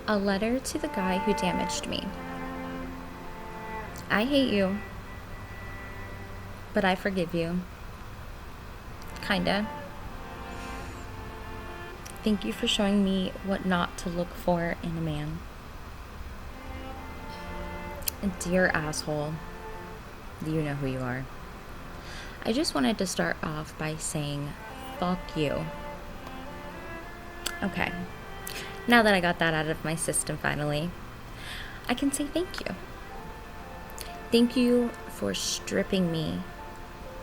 A letter to the guy who damaged me. I hate you, but I forgive you. Kinda. Thank you for showing me what not to look for in a man. Dear asshole, you know who you are. I just wanted to start off by saying, fuck you. Okay, now that I got that out of my system finally, I can say thank you. Thank you for stripping me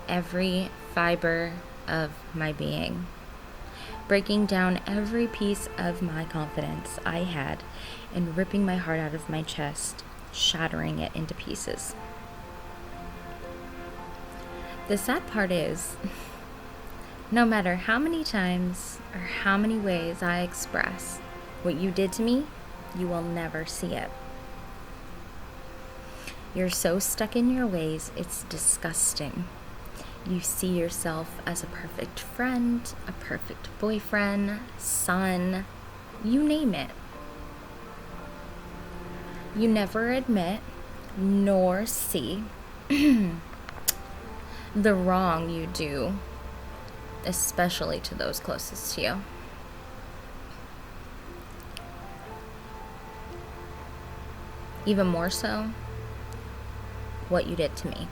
every fiber of my being, breaking down every piece of my confidence I had, and ripping my heart out of my chest, shattering it into pieces. The sad part is, no matter how many times or how many ways I express what you did to me, you will never see it. You're so stuck in your ways, it's disgusting. You see yourself as a perfect friend, a perfect boyfriend, son, you name it. You never admit nor see the wrong you do, especially to those closest to you. Even more so, what you did to me.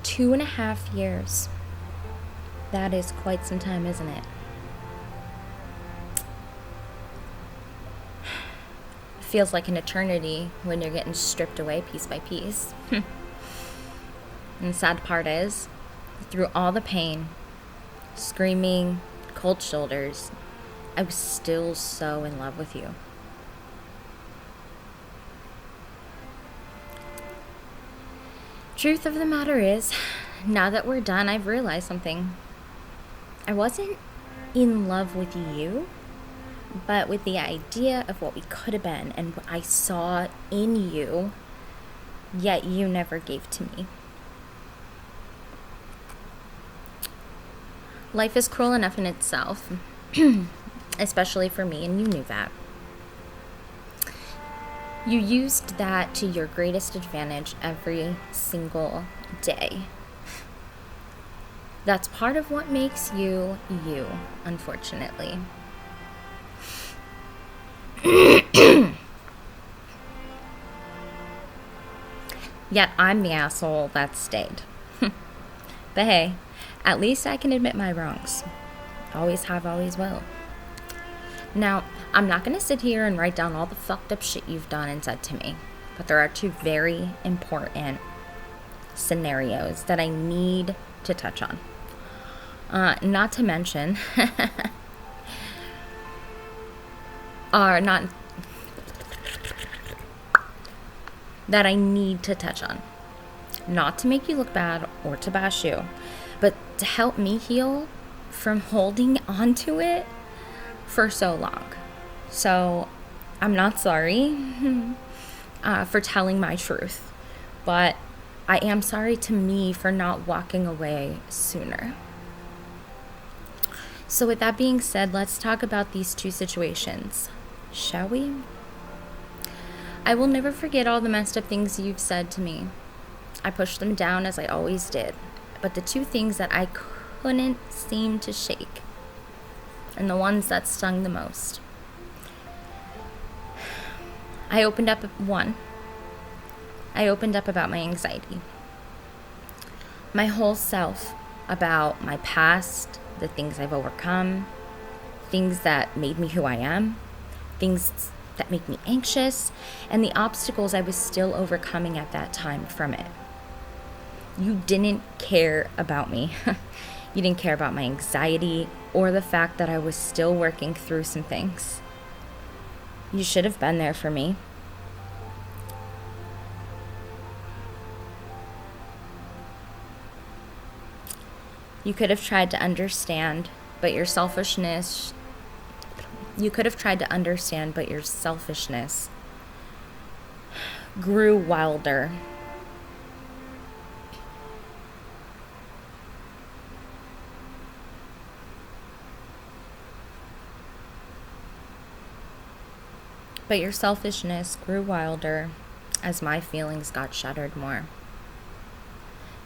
2.5 years. That is quite some time, isn't it? Feels like an eternity when you're getting stripped away piece by piece. And the sad part is, through all the pain, screaming, cold shoulders, I was still so in love with you. Truth of the matter is, now that we're done, I've realized something. I wasn't in love with you, but with the idea of what we could have been and what I saw in you, yet you never gave to me. Life is cruel enough in itself, especially for me, and you knew that. You used that to your greatest advantage every single day. That's part of what makes you, you, unfortunately. Yet I'm the asshole that stayed. But hey, at least I can admit my wrongs. Always have, always will. Now, I'm not going to sit here and write down all the fucked up shit you've done and said to me, but there are two very important scenarios that I need to touch on. Not to mention, that I need to touch on. Not to make you look bad or to bash you, but to help me heal from holding on to it for so long. So I'm not sorry for telling my truth, but I am sorry to me for not walking away sooner. So with that being said, let's talk about these two situations, shall we? I will never forget all the messed up things you've said to me. I pushed them down as I always did, but the two things that I couldn't seem to shake, and the ones that stung the most. I opened up about my anxiety. My whole self, about my past, the things I've overcome, things that made me who I am, things that make me anxious, and the obstacles I was still overcoming at that time from it. You didn't care about me. You didn't care about my anxiety or the fact that I was still working through some things. You should have been there for me. You could have tried to understand, but your selfishness grew wilder. But your selfishness grew wilder as my feelings got shattered more.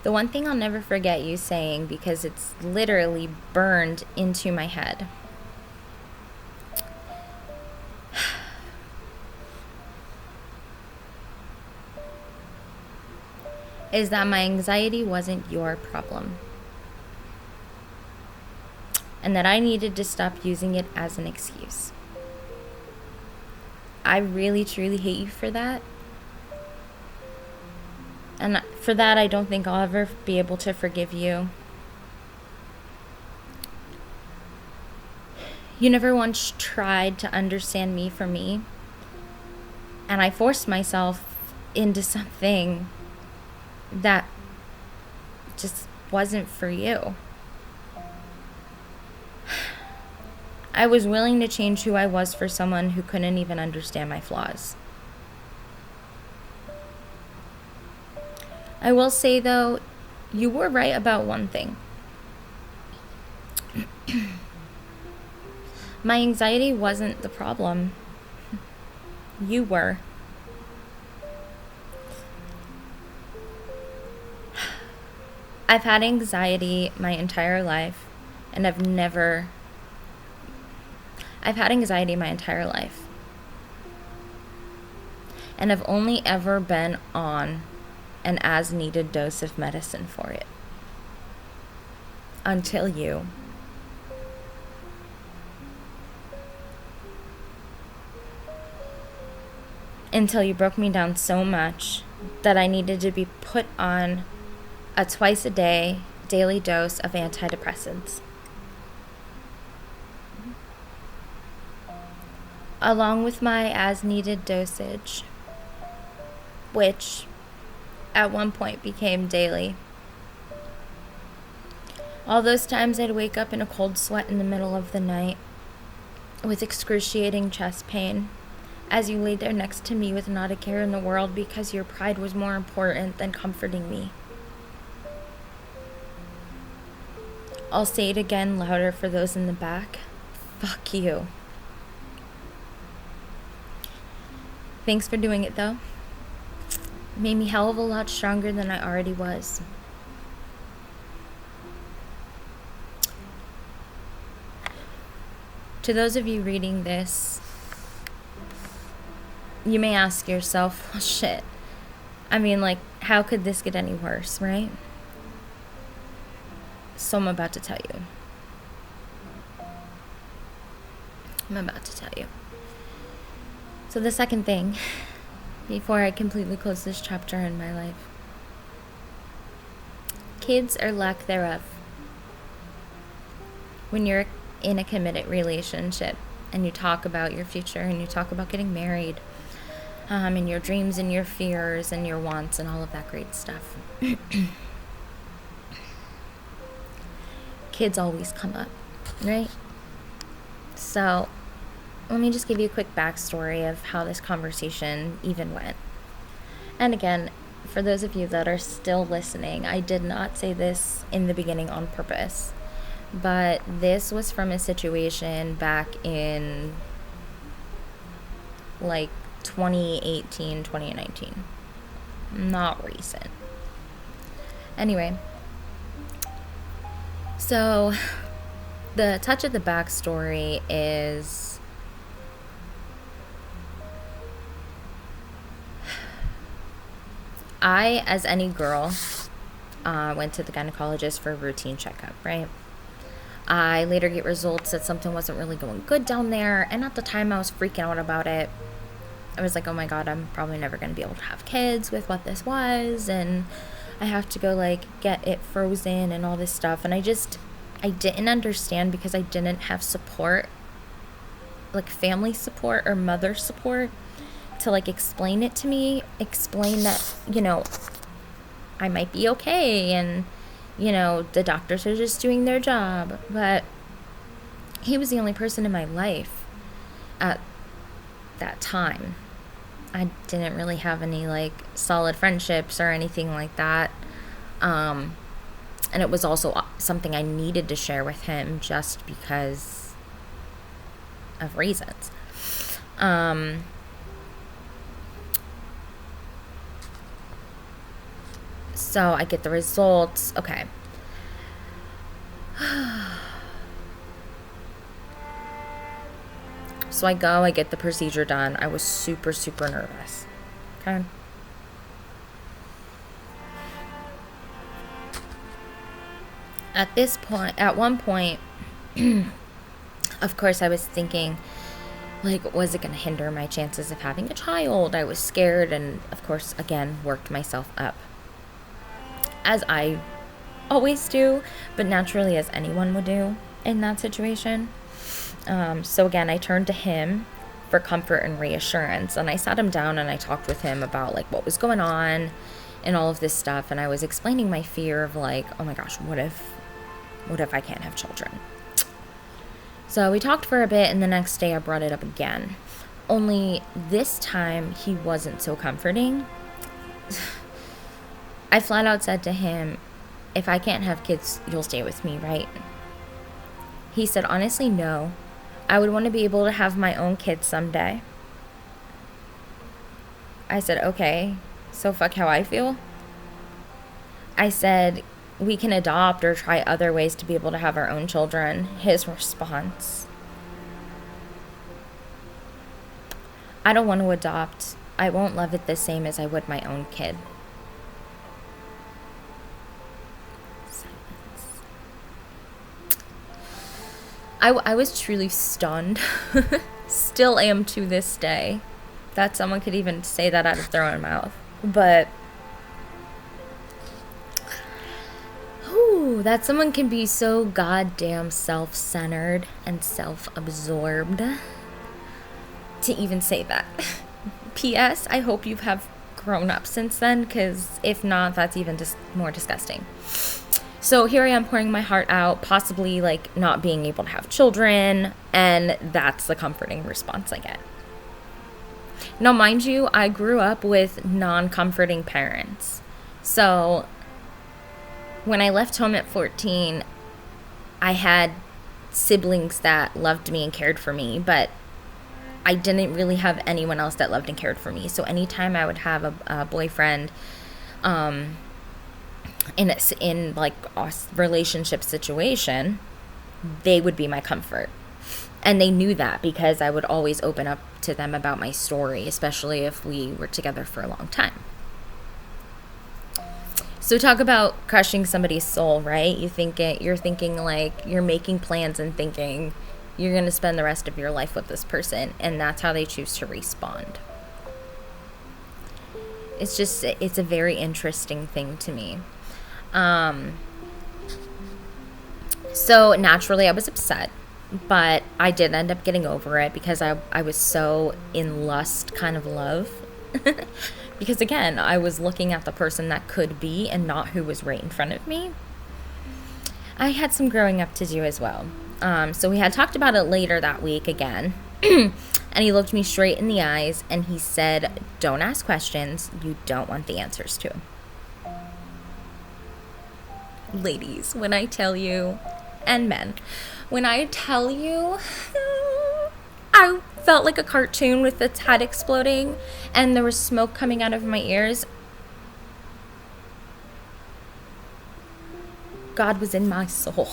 The one thing I'll never forget you saying, because it's literally burned into my head, is that my anxiety wasn't your problem. And that I needed to stop using it as an excuse. I really, truly hate you for that. And for that, I don't think I'll ever be able to forgive you. You never once tried to understand me for me. And I forced myself into something that just wasn't for you. I was willing to change who I was for someone who couldn't even understand my flaws. I will say, though, you were right about one thing. My anxiety wasn't the problem. You were. I've had anxiety my entire life, and I've had anxiety my entire life. And I've only ever been on an as needed dose of medicine for it. Until you. Until you broke me down so much that I needed to be put on a twice a day daily dose of antidepressants. Along with my as needed dosage, which at one point became daily. All those times I'd wake up in a cold sweat in the middle of the night with excruciating chest pain as you laid there next to me with not a care in the world because your pride was more important than comforting me. I'll say it again louder for those in the back. Fuck you. Thanks for doing it, though. Made me hell of a lot stronger than I already was. To those of you reading this, you may ask yourself, well, shit. I mean, like, how could this get any worse, right? So I'm about to tell you. So the second thing, before I completely close this chapter in my life, kids or lack thereof. When you're in a committed relationship and you talk about your future and you talk about getting married, and your dreams and your fears and your wants and all of that great stuff. Kids always come up, right? So let me just give you a quick backstory of how this conversation even went. And again, for those of you that are still listening, I did not say this in the beginning on purpose, but this was from a situation back in like 2018, 2019. Not recent. Anyway, so the touch of the backstory is I, as any girl, went to the gynecologist for a routine checkup, right? I later get results that something wasn't really going good down there, and at the time I was freaking out about it. I was like, oh my god, I'm probably never going to be able to have kids with what this was, and I have to go like get it frozen and all this stuff. And I didn't understand because I didn't have support, like family support or mother support, to like explain it to me, explain that, you know, I might be okay and, you know, the doctors are just doing their job. But he was the only person in my life at that time. I didn't really have any like solid friendships or anything like that. And it was also something I needed to share with him just because of reasons. So I get the results. Okay. So I go, I get the procedure done. I was super, super nervous. Okay. At one point, of course, I was thinking, like, was it going to hinder my chances of having a child? I was scared and, of course, again, worked myself up. As I always do, but naturally as anyone would do in that situation. So again, I turned to him for comfort and reassurance, and I sat him down and I talked with him about like what was going on and all of this stuff, and I was explaining my fear of like, oh my gosh, what if I can't have children? So we talked for a bit, and the next day I brought it up again. Only this time he wasn't so comforting. I flat out said to him, if I can't have kids, you'll stay with me, right? He said, honestly, no. I would want to be able to have my own kids someday. I said, okay, so fuck how I feel. I said, we can adopt or try other ways to be able to have our own children. His response, I don't want to adopt. I won't love it the same as I would my own kid. I was truly stunned. Still am to this day. That someone could even say that out of their own mouth. But that someone can be so goddamn self-centered and self-absorbed to even say that. P.S. I hope you have grown up since then, because if not, that's even just more disgusting. So here I am pouring my heart out, possibly like not being able to have children, and that's the comforting response I get. Now, mind you, I grew up with non-comforting parents. So when I left home at 14, I had siblings that loved me and cared for me, but I didn't really have anyone else that loved and cared for me. So anytime I would have a boyfriend, in like a relationship situation, they would be my comfort. And they knew that because I would always open up to them about my story, especially if we were together for a long time. So talk about crushing somebody's soul, right? You're thinking like you're making plans and thinking you're going to spend the rest of your life with this person, and that's how they choose to respond. It's a very interesting thing to me. So naturally I was upset, but I did end up getting over it because I was so in lust kind of love. Because again, I was looking at the person that could be and not who was right in front of me. I had some growing up to do as well. So we had talked about it later that week again. And he looked me straight in the eyes and he said, don't ask questions you don't want the answers to. Ladies, when I tell you, and men, when I tell you, I felt like a cartoon with its head exploding and there was smoke coming out of my ears. God was in my soul.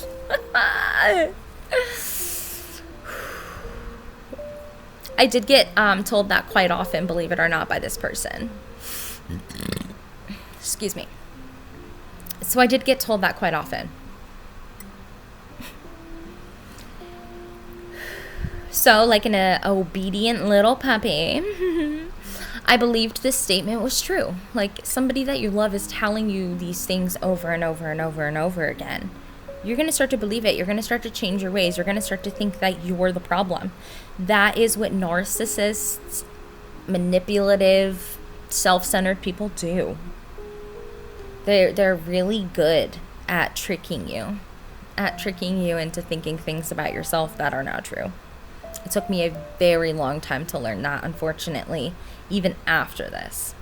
I did get told that quite often, believe it or not, by this person. Excuse me. So I did get told that quite often. So, like an obedient little puppy, I believed this statement was true. Like, somebody that you love is telling you these things over and over and over and over again. You're going to start to believe it. You're going to start to change your ways. You're going to start to think that you're the problem. That is what narcissists, manipulative, self-centered people do. They're really good at tricking you into thinking things about yourself that are not true. It took me a very long time to learn that, unfortunately, even after this.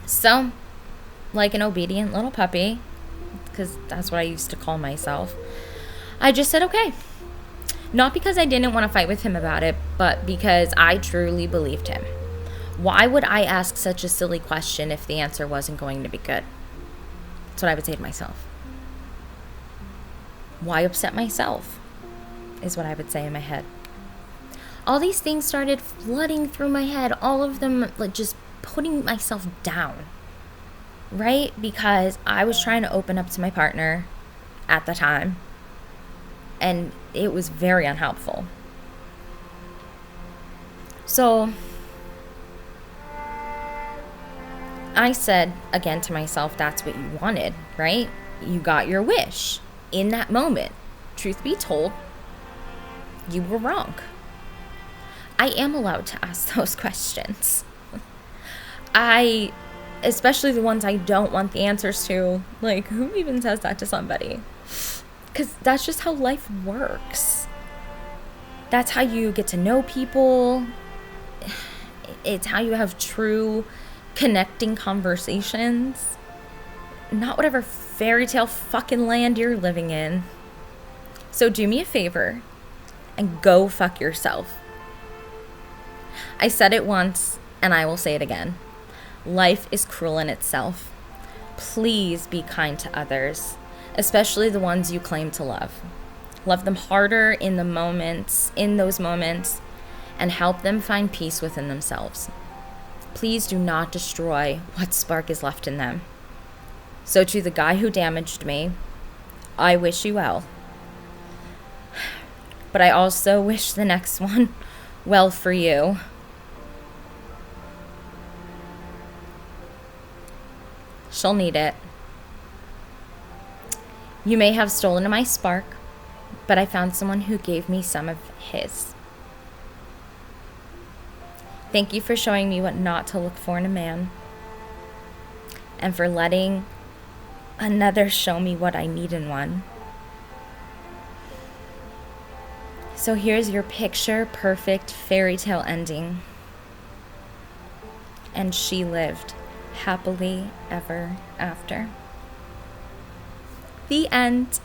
So, like an obedient little puppy, because that's what I used to call myself, I just said okay. Not because I didn't want to fight with him about it, but because I truly believed him. Why would I ask such a silly question if the answer wasn't going to be good? That's what I would say to myself. Why upset myself? Is what I would say in my head. All these things started flooding through my head, all of them like just putting myself down, right? Because I was trying to open up to my partner at the time, and it was very unhelpful. So I said again to myself, that's what you wanted, right? You got your wish in that moment. Truth be told, you were wrong. I am allowed to ask those questions. Especially the ones I don't want the answers to. Like, who even says that to somebody? Because that's just how life works. That's how you get to know people. It's how you have true connecting conversations. Not whatever fairy tale fucking land you're living in. So do me a favor and go fuck yourself. I said it once and I will say it again. Life is cruel in itself. Please be kind to others, especially the ones you claim to love. Love them harder in those moments, and help them find peace within themselves. Please do not destroy what spark is left in them. So to the guy who damaged me, I wish you well. But I also wish the next one well for you. She'll need it. You may have stolen my spark, but I found someone who gave me some of his. Thank you for showing me what not to look for in a man, and for letting another show me what I need in one. So here's your picture-perfect fairy tale ending. And she lived happily ever after. The end.